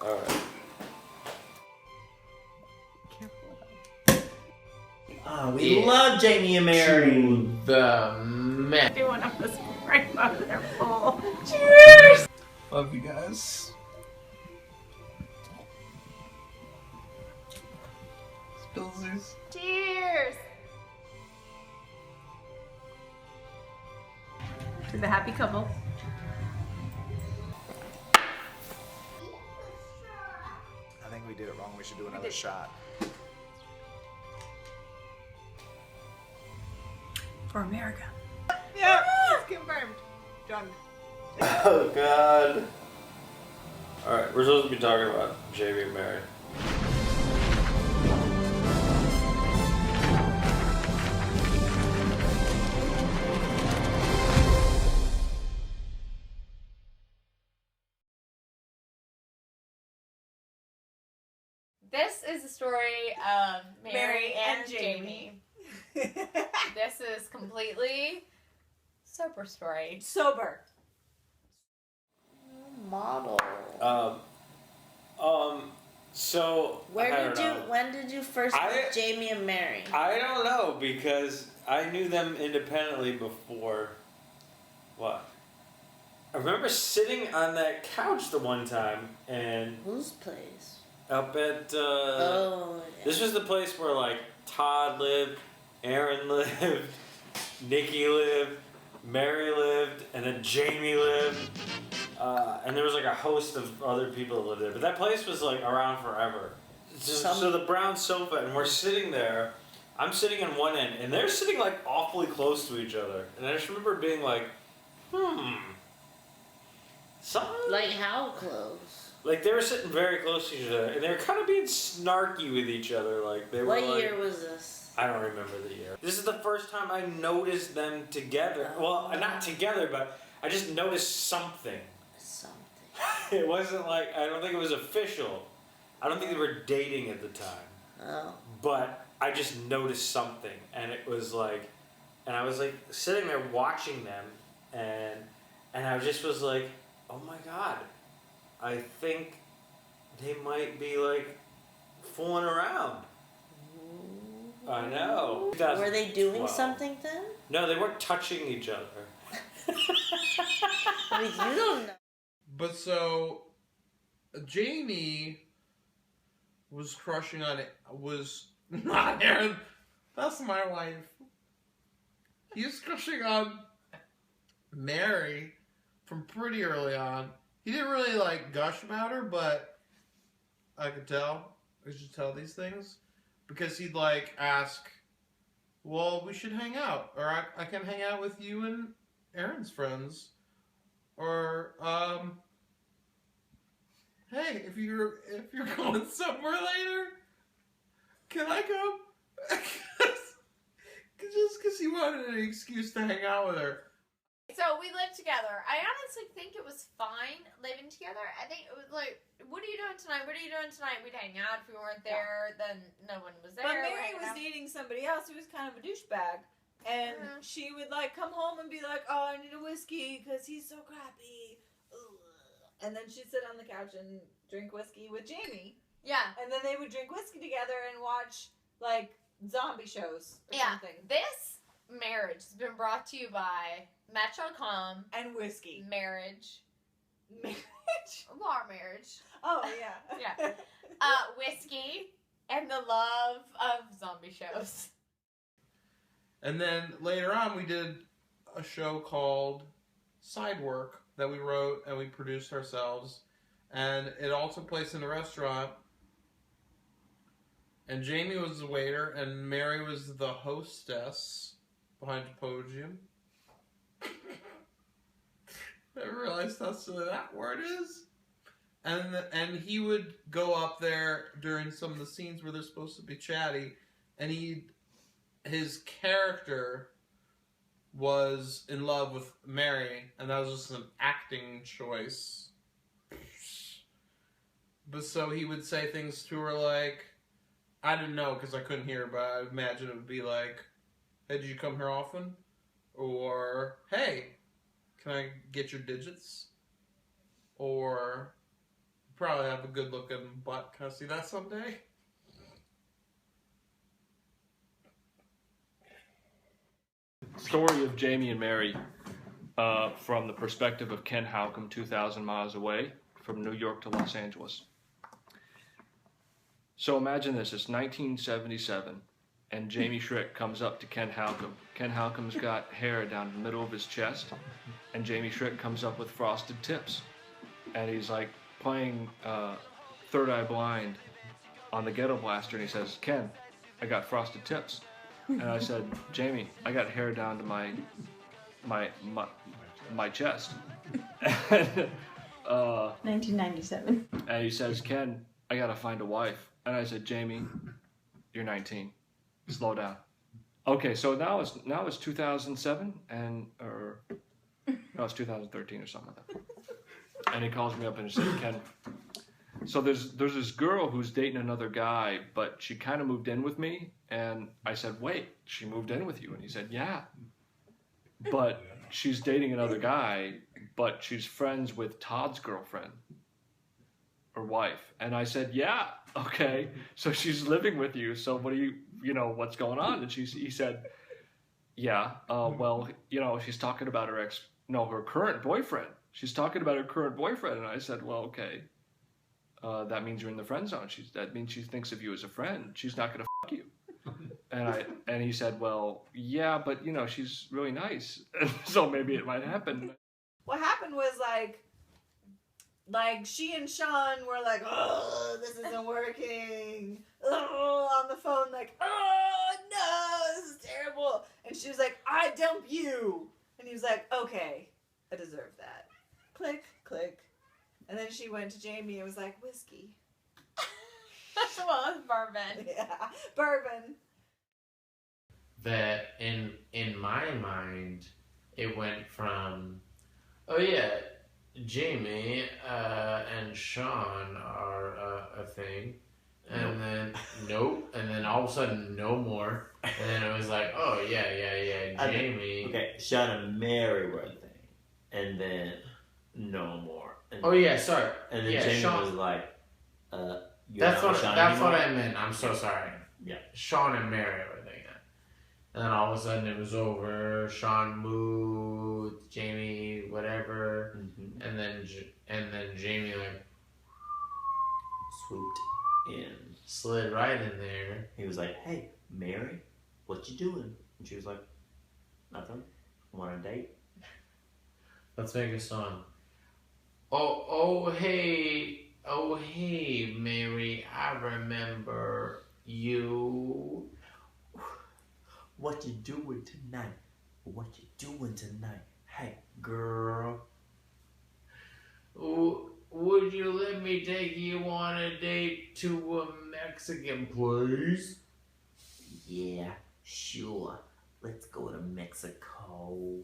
Alright. We love Jamey and Mary. To the men. Doing up this right out of their bowl. Cheers! Love you guys. Spillsies. Cheers! To the happy couple. I think we did it wrong. We should do another shot. For America. Yeah, it's confirmed. Drunk. Oh god. Alright, we're supposed to be talking about Jamey and Mary. This is the story of Mary and Jamey. Jamey. This is completely sober story. Sober. Model. So When did you first meet Jamey and Mary? I don't know because I knew them independently before. What? I remember sitting on that couch the one time and Whose place? up at Yeah. this was the place where like Todd lived, Aaron lived, Nikki lived, Mary lived, and then Jamey lived. And there was like a host of other people that lived there. But that place was like around forever. So the brown sofa, and we're sitting there. I'm sitting on one end, and they're sitting like awfully close to each other. And I just remember being like, something? Like how close? Like they were sitting very close to each other, and they were kind of being snarky with each other. Like they were. What year was this? I don't remember the year. This is the first time I noticed them together. Well, not together, but I just noticed something. It wasn't like, I don't think it was official. I don't think they were dating at the time. Oh. But I just noticed something, and it was like, and I was like sitting there watching them, and I just was like, oh my god, I think they might be like fooling around. I know. Were they doing something then? No, they weren't touching each other. I mean, you don't know. But so, Jamey was crushing on it. Was not Aaron. That's my wife. He was crushing on Mary from pretty early on. He didn't really like gush about her, but I could tell. I should tell these things because he'd like ask, "Well, we should hang out, or I can hang out with you and Aaron's friends." Or, hey, if you're going somewhere later, can I come? Just because he wanted an excuse to hang out with her. So we lived together. I honestly think it was fine living together. I think it was like, what are you doing tonight? What are you doing tonight? We'd hang out. If we weren't there, then no one was there. But Mary was dating somebody else who was kind of a douchebag. And she would like come home and be like, oh, I need a whiskey because he's so crappy. Ugh. And then she'd sit on the couch and drink whiskey with Jamey. Yeah. And then they would drink whiskey together and watch like zombie shows or something. This marriage has been brought to you by Match.com. And whiskey. Marriage. Marriage? Our marriage. Oh, yeah. Yeah. Whiskey and the love of zombie shows. And then later on, we did a show called Side Work that we wrote and we produced ourselves. And it all took place in a restaurant. And Jamey was the waiter, and Mary was the hostess behind the podium. I realized how silly that word is. And he would go up there during some of the scenes where they're supposed to be chatty, and his character was in love with Mary, and that was just an acting choice. But so he would say things to her like, I didn't know because I couldn't hear, but I imagine it would be like, hey, did you come here often? Or, hey, can I get your digits? Or, Probably have a good looking butt. Can I see that someday? Story of Jamie and Mary from the perspective of Ken Halcomb, 2,000 miles away from New York to Los Angeles. So imagine this, it's 1977, and Jamey Schrick comes up to Ken Halcomb. Ken Halcomb's got hair down the middle of his chest, and Jamey Schrick comes up with frosted tips. And he's like playing Third Eye Blind on the Ghetto Blaster, and he says, Ken, I got frosted tips. And I said, Jamie, I got hair down to my chest. And, 1997. and he says, Ken, I gotta find a wife. And I said, Jamie, you're 19. Slow down. Okay, so now it's 2007 it's 2013 or something like that. And he calls me up and he says, Ken, so there's this girl who's dating another guy, but she kind of moved in with me. And I said, wait, she moved in with you? And he said, yeah. But she's dating another guy, but she's friends with Todd's girlfriend or wife. And I said, yeah, okay. So she's living with you. So what do what's going on? And he said, yeah, well, she's talking about her current boyfriend. She's talking about her current boyfriend. And I said, well, okay. That means you're in the friend zone. That means she thinks of you as a friend. She's not going to fuck you. And he said, well, yeah, but she's really nice. So maybe it might happen. What happened was like she and Sean were like, oh, this isn't working. Oh, on the phone, like, oh no, this is terrible. And she was like, I dump you. And he was like, okay, I deserve that. Click, click. And then she went to Jamie and was like, whiskey. Well, it's bourbon. Yeah, bourbon. That in my mind, it went from, oh yeah, Jamie and Sean are a thing, and then nope, and then all of a sudden no more, and then it was like, oh yeah, Jamie. Okay, Sean and Mary were a thing, and then no more. And oh yeah, sorry. And then yeah, Jamie Sean, was like, that's what I meant. I'm so sorry. Yeah. Sean and Mary were a thing. And then all of a sudden it was over. Sean moved, Jamie, whatever, and then Jamie like swooped in, slid right in there. He was like, "Hey, Mary, what you doing?" And she was like, "Nothing. Want a date?" Let's make a song. Oh hey, Mary, I remember you. What you doing tonight? What you doing tonight? Hey, girl. Would you let me take you on a date to a Mexican place? Yeah, sure. Let's go to Mexico.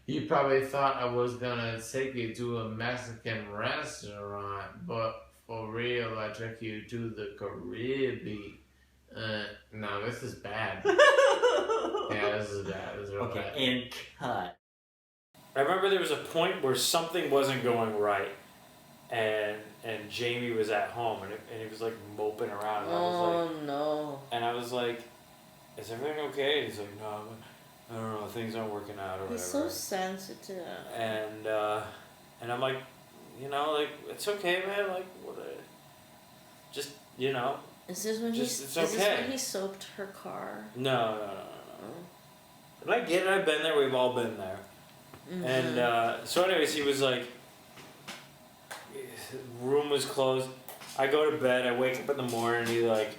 You probably thought I was gonna take you to a Mexican restaurant, but for real, I took you to the Caribbean. No, this is bad. Yeah, this is bad. This is real bad. And cut. I remember there was a point where something wasn't going right, and Jamie was at home, and he was like moping around. And I was like, no. And I was like, "Is everything okay?" And he's like, "No, I don't know. Things aren't working out or whatever." He's so sensitive. And I'm like, like, it's okay, man. Like, what? Just Is this when It's this okay. when he soaped her car? No. And I get it. I've been there. We've all been there. Mm-hmm. And so, anyways, he was like, room was closed. I go to bed. I wake up in the morning. And he's like,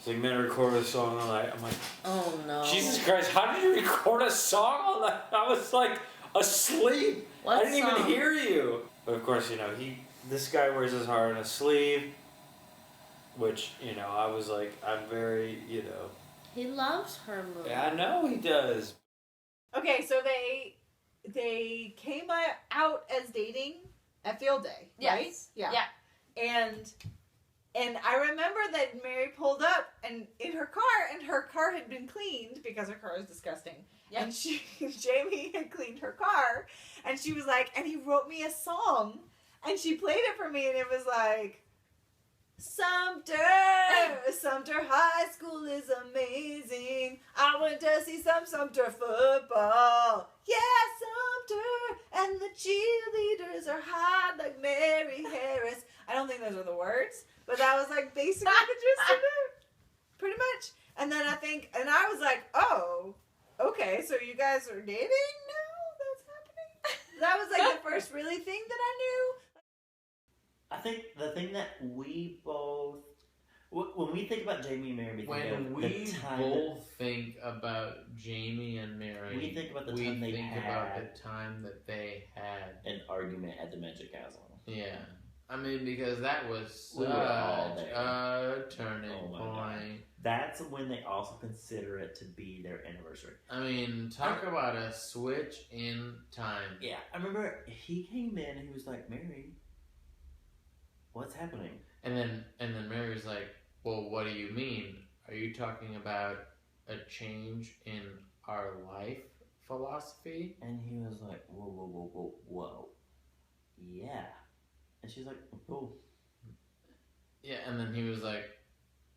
man, record a song all night. I'm like, oh no. Jesus Christ! How did you record a song all night? I was like asleep. What I didn't song? even hear you. But of course, this guy wears his heart on a sleeve. Which, I was like, I'm very, He loves her movie. Yeah, I know he does. Okay, so they came out as dating at Field Day, right? Yes. Yeah. And And I remember that Mary pulled up and in her car, and her car had been cleaned because her car is disgusting. Yep. And Jamey had cleaned her car, and she was like, and he wrote me a song, and she played it for me, and it was like, Sumter High School is amazing. I went to see some Sumter football. Yeah, Sumter, and the cheerleaders are hot like Mary Harris. I don't think those are the words, but that was like basically the gist of it, pretty much. And then I was like, oh, okay, so you guys are dating now? That's happening? That was like the first really thing that I knew. I think the thing that we both, when we think about Jamey and Mary, think about Jamey and Mary, we think about the time that they had an argument at the Magic Castle. Yeah. I mean, because that was such a turning point. God. That's when they also consider it to be their anniversary. I mean, talk about a switch in time. Yeah, I remember he came in and he was like, Mary, what's happening? And then Mary was like, well, what do you mean? Are you talking about a change in our life philosophy? And he was like, whoa. Yeah. And she's like, cool. Yeah, and then he was like,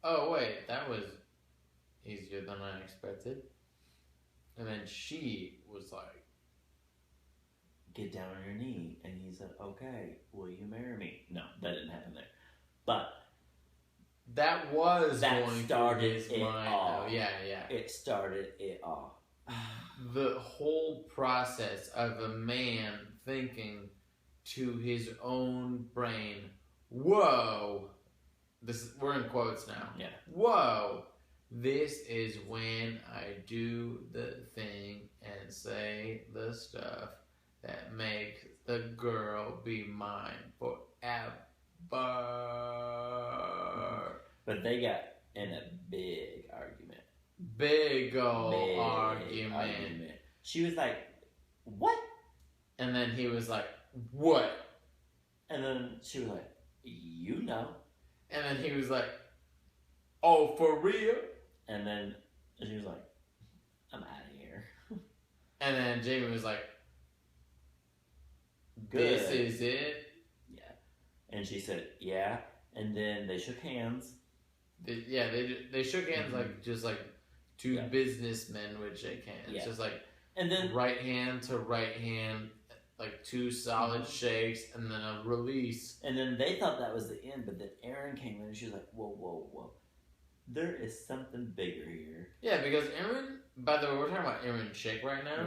oh, wait, that was easier than I expected. And then she was like, get down on your knee. And he said, okay, will you marry me? No, that didn't happen there. But that started it all. Oh, yeah. It started it all. The whole process of a man thinking to his own brain, whoa, we're in quotes now. Yeah. Whoa, this is when I do the thing and say the stuff that makes the girl be mine forever. But they got in a big argument. Big old argument. She was like, what? And then he was like, what? And then she was like, you know. And then he was like, oh, for real? And then she was like, I'm out of here. And then Jamey was like, good. This is it? Yeah. And she said, yeah. And then they shook hands. They shook hands like two businessmen would shake hands. Yeah. Just like and then right hand to right hand, like two solid shakes, and then a release. And then they thought that was the end, but then Erin came in and she was like, whoa. There is something bigger here. Yeah, because Erin, by the way, we're talking about Erin Chick right now.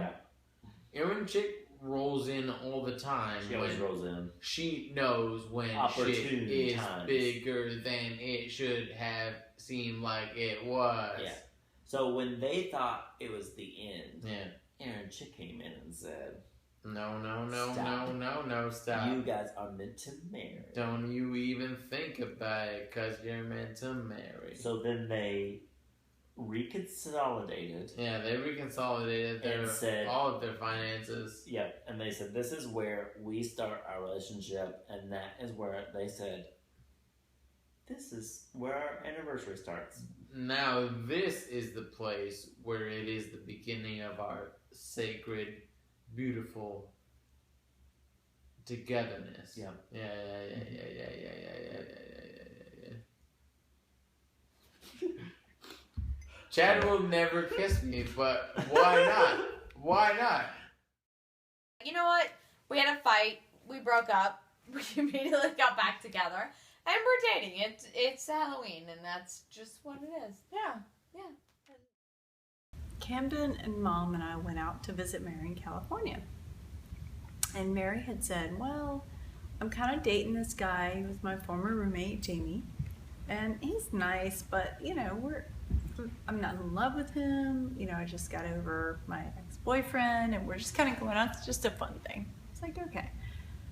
Yeah. Erin Chick rolls in all the time. She always rolls in. She knows when shit is bigger than it should have seemed like it was. Yeah. So when they thought it was the end, Erin Chick came in and said, No, stop. You guys are meant to marry. Don't you even think about it, because you're meant to marry. So then they reconsolidated. Yeah, they reconsolidated all of their finances. Yep, and they said, this is where we start our relationship, and that is where they said, this is where our anniversary starts. Now, this is the place where it is the beginning of our sacred, beautiful togetherness. Yeah. Yeah. Chad will never kiss me, but why not? Why not? You know what? We had a fight. We broke up. We immediately got back together. And we're dating. It's Halloween, and that's just what it is. Yeah. Camden and Mom and I went out to visit Mary in California. And Mary had said, well, I'm kind of dating this guy. He was my former roommate, Jamey. And he's nice, but, I'm not in love with him. I just got over my ex-boyfriend, and we're just kind of going out. It's just a fun thing. It's like, okay.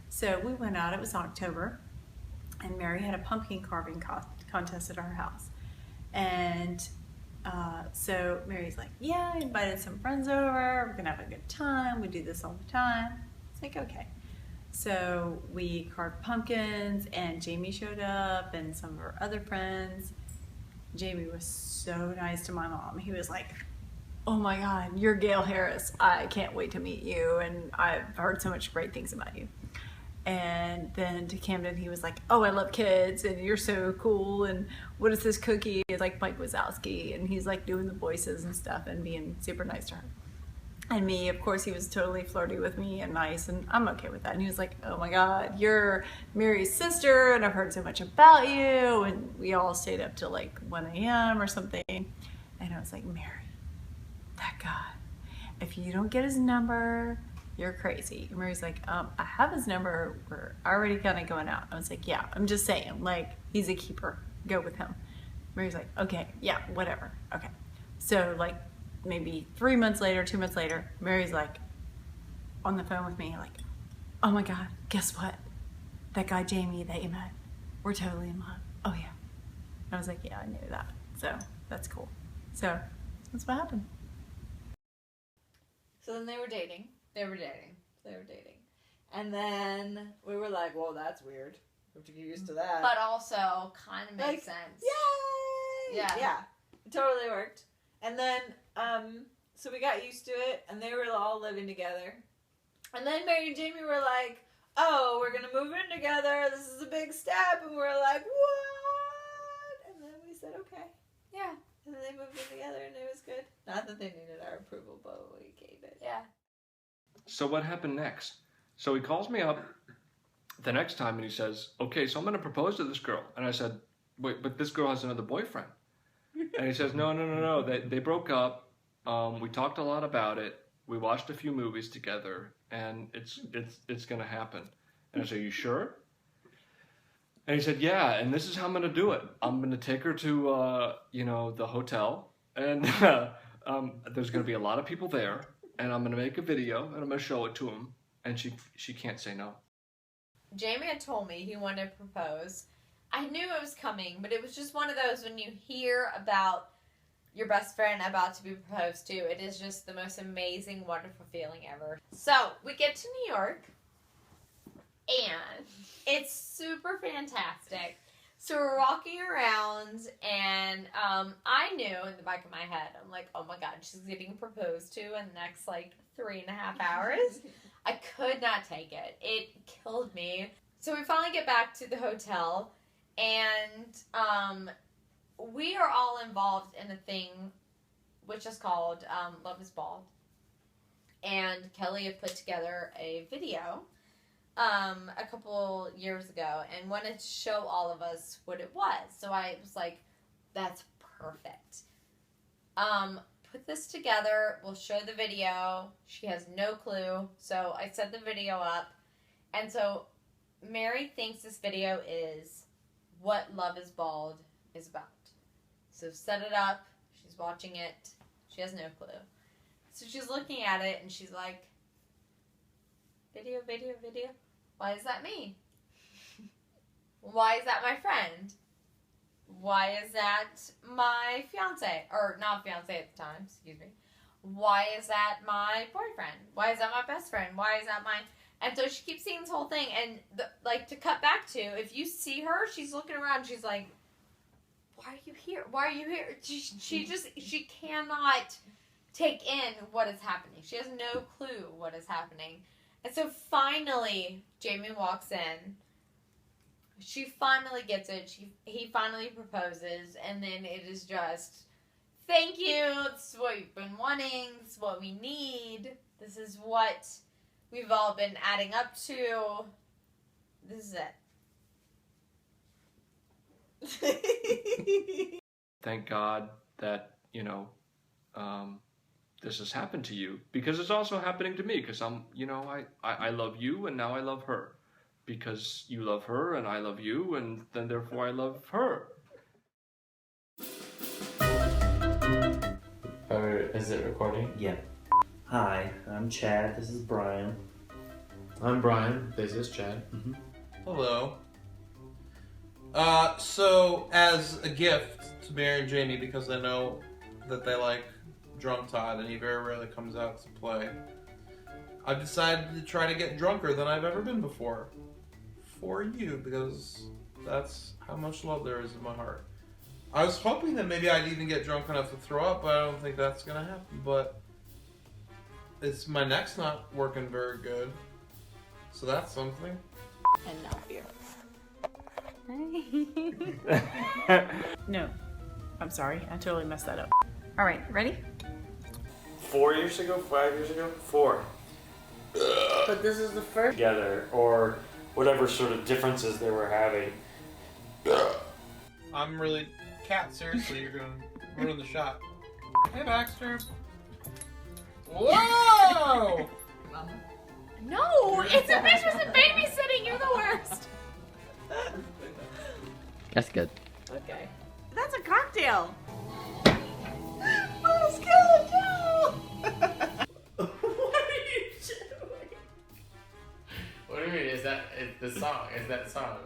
So we went out. It was October. And Mary had a pumpkin carving contest at our house. And so Mary's like, yeah, I invited some friends over. We're going to have a good time. We do this all the time. It's like, okay. So we carved pumpkins, and Jamey showed up, and some of our other friends. Jamey was so nice to my mom. He was like, "Oh my God, you're Gail Harris. I can't wait to meet you, and I've heard so much great things about you." And then to Camden, he was like, "Oh, I love kids, and you're so cool, and what is this cookie?" It's like Mike Wazowski, and he's like doing the voices and stuff and being super nice to her. And me, of course, he was totally flirty with me and nice, and I'm okay with that. And he was like, "Oh my God, you're Mary's sister, and I've heard so much about you." And we all stayed up till like 1 a.m. or something. And I was like, "Mary, that guy, if you don't get his number, you're crazy." And Mary's like, "I have his number. We're already kind of going out." I was like, "Yeah, I'm just saying, like, he's a keeper. Go with him." Mary's like, "Okay, yeah, whatever. Okay." So like maybe 3 months later, 2 months later, Mary's like on the phone with me, like, "Oh my God, guess what? That guy Jamey that you met, we're totally in love." "Oh yeah." I was like, "Yeah, I knew that." So that's cool. So that's what happened. So then they were dating. And then we were like, "Well, that's weird. We have to get used to that." But also kind of makes Like, sense. Yay! Yeah. It totally worked. And then, so we got used to it, and they were all living together. And then Mary and Jamey were like, "Oh, we're going to move in together. This is a big step." And we're like, "What?" And then we said, "Okay." Yeah. And then they moved in together, and it was good. Not that they needed our approval, but we gave it. Yeah. So what happened next? So he calls me up the next time and he says, "Okay, so I'm going to propose to this girl." And I said, "Wait, but this girl has another boyfriend." And he says, No. They broke up. We talked a lot about it. We watched a few movies together, and it's going to happen. And I said, "You sure?" And he said, "Yeah, and this is how I'm going to do it. I'm going to take her to, the hotel, and there's going to be a lot of people there, and I'm going to make a video, and I'm going to show it to him, and she can't say no." Jamey had told me he wanted to propose. I knew it was coming, but it was just one of those when you hear about your best friend about to be proposed to, it is just the most amazing, wonderful feeling ever. So, we get to New York, and it's super fantastic. So we're walking around, and I knew in the back of my head, I'm like, "Oh my God, she's getting proposed to in the next, 3.5 hours." I could not take it. It killed me. So we finally get back to the hotel, and we are all involved in a thing which is called Love is Bald. And Kelly had put together a video a couple years ago and wanted to show all of us what it was. So I was like, "That's perfect. Put this together. We'll show the video." She has no clue. So I set the video up. And so Mary thinks this video is what Love is Bald is about. So set it up. She's watching it. She has no clue. So she's looking at it and she's like, "Video. Why is that me? Why is that my friend? Why is that my fiance?" Or not fiance at the time, excuse me. "Why is that my boyfriend? Why is that my best friend? Why is that my..." And so she keeps seeing this whole thing, and to cut back to, if you see her, she's looking around, she's like, "Why are you here? Why are you here?" She cannot take in what is happening. She has no clue what is happening. And so finally, Jamey walks in. She finally gets it. He finally proposes, and then it is just, "Thank you. This is what you've been wanting. This is what we need. This is what we've all been adding up to. This is it." Thank God that, this has happened to you, because it's also happening to me, because I love you, and now I love her, because you love her and I love you, and then therefore I love her. Is it recording? Yeah. Hi, I'm Chad. This is Brian. I'm Brian. This is Chad. Mm-hmm. Hello. So as a gift to Mary and Jamey, because I know that they like Drunk Todd and he very rarely comes out to play, I've decided to try to get drunker than I've ever been before. For you, because that's how much love there is in my heart. I was hoping that maybe I'd even get drunk enough to throw up, but I don't think that's gonna happen. But it's my neck's not working very good, so that's something. And now beer. No. I'm sorry. I totally messed that up. All right, ready? 4 years ago, 5 years ago, 4. But this is the first. Together, or whatever sort of differences they were having. I'm really... Cat, seriously, you're gonna ruin the shot. Hey, Baxter. Whoa! No, it's a bitch with babysitting. You're the worst. That's good. Okay. That's a cocktail. Oh, skeleton! What are you doing? What do you mean? Is that the song? Is that song?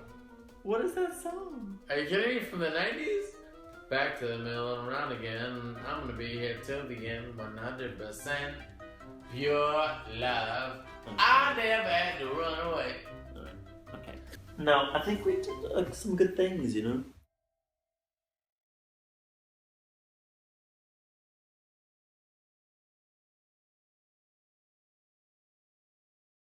What is that song? Are you kidding me? From the 90s? Back to the middle and around again. I'm gonna be here till the end. 100% pure love. I never had to run away. Okay. No, I think we did some good things, you know?